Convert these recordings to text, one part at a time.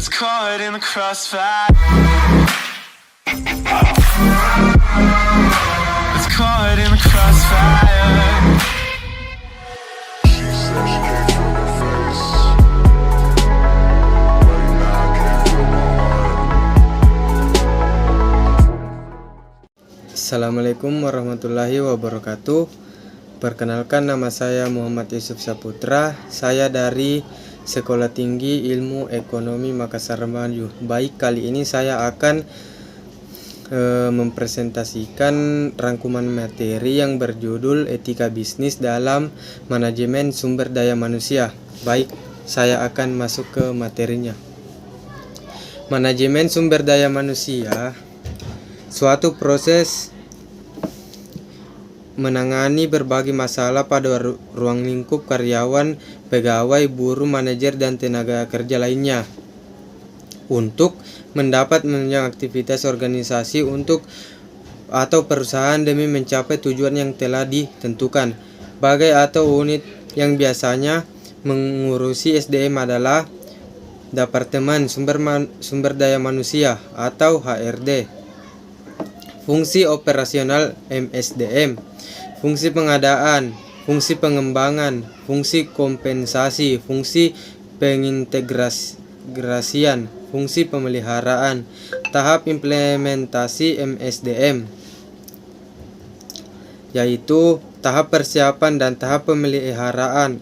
It's caught in the crossfire. It's caught in the crossfire. She said she can't feel my face. Assalamualaikum warahmatullahi wabarakatuh. Perkenalkan, nama saya Muhammad Yusuf Saputra. Saya dari Sekolah Tinggi Ilmu Ekonomi Makassar Maju. Baik, kali ini saya akan mempresentasikan rangkuman materi yang berjudul Etika Bisnis dalam Manajemen Sumber Daya Manusia. Baik, saya akan masuk ke materinya. Manajemen sumber daya manusia suatu proses menangani berbagai masalah pada ruang lingkup karyawan, pegawai, buruh, manajer, dan tenaga kerja lainnya untuk mendapat menunjang aktivitas organisasi atau perusahaan demi mencapai tujuan yang telah ditentukan. Bagai atau unit yang biasanya mengurusi SDM adalah Departemen Sumber Daya Manusia atau HRD. Fungsi operasional MSDM, fungsi pengadaan, fungsi pengembangan, fungsi kompensasi, fungsi pengintegrasian, fungsi pemeliharaan. Tahap implementasi MSDM yaitu tahap persiapan dan tahap pemeliharaan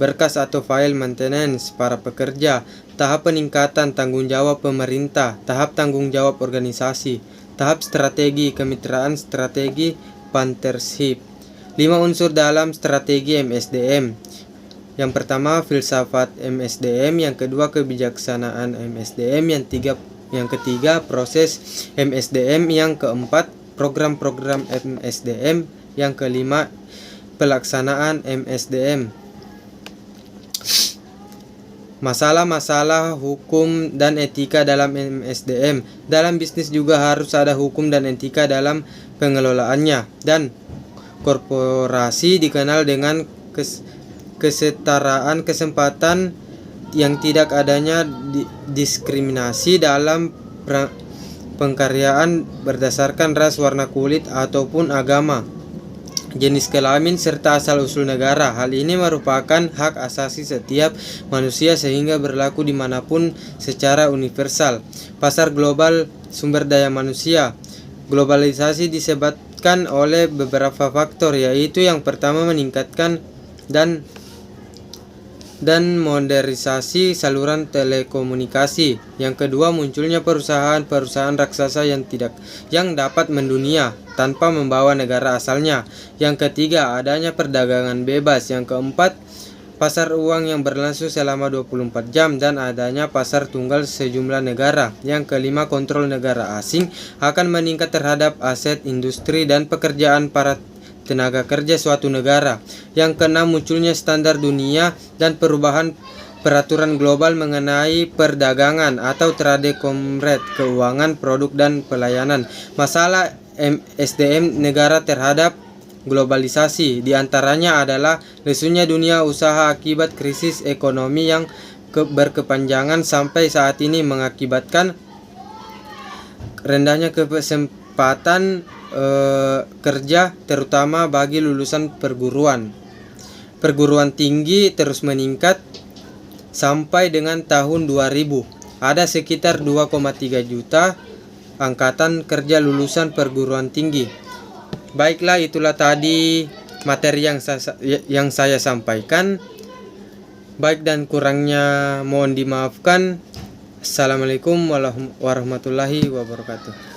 berkas atau file maintenance para pekerja, tahap peningkatan tanggung jawab pemerintah, tahap tanggung jawab organisasi, tahap strategi kemitraan, strategi partnership. 5 unsur dalam strategi MSDM. Yang pertama, filsafat MSDM. Yang kedua, kebijaksanaan MSDM. Yang ketiga, proses MSDM. Yang keempat, program-program MSDM. Yang kelima, pelaksanaan MSDM. Masalah-masalah hukum dan etika dalam MSDM. Dalam bisnis juga harus ada hukum dan etika dalam pengelolaannya. Dan korporasi dikenal dengan kesetaraan kesempatan, yang tidak adanya diskriminasi dalam pengkaryaan berdasarkan ras, warna kulit, ataupun agama, jenis kelamin, serta asal-usul negara. Hal ini merupakan hak asasi setiap manusia sehingga berlaku dimanapun secara universal. Pasar global sumber daya manusia. Globalisasi disebabkan oleh beberapa faktor, yaitu yang pertama, meningkatkan dan modernisasi saluran telekomunikasi. Yang kedua, munculnya perusahaan-perusahaan raksasa yang dapat mendunia tanpa membawa negara asalnya. Yang ketiga, adanya perdagangan bebas. Yang keempat, pasar uang yang berlangsung selama 24 jam dan adanya pasar tunggal sejumlah negara. Yang kelima, kontrol negara asing akan meningkat terhadap aset industri dan pekerjaan para tenaga kerja suatu negara. Yang keenam, munculnya standar dunia dan perubahan peraturan global mengenai perdagangan atau trade commerce, keuangan, produk, dan pelayanan. Masalah SDM negara terhadap globalisasi diantaranya adalah lesunya dunia usaha akibat krisis ekonomi yang berkepanjangan sampai saat ini mengakibatkan rendahnya kesempatan kerja, terutama bagi lulusan perguruan tinggi terus meningkat. Sampai dengan tahun 2000 ada sekitar 2,3 juta angkatan kerja lulusan perguruan tinggi. Baiklah, itulah tadi materi yang saya sampaikan. Baik dan kurangnya mohon dimaafkan. Assalamualaikum warahmatullahi wabarakatuh.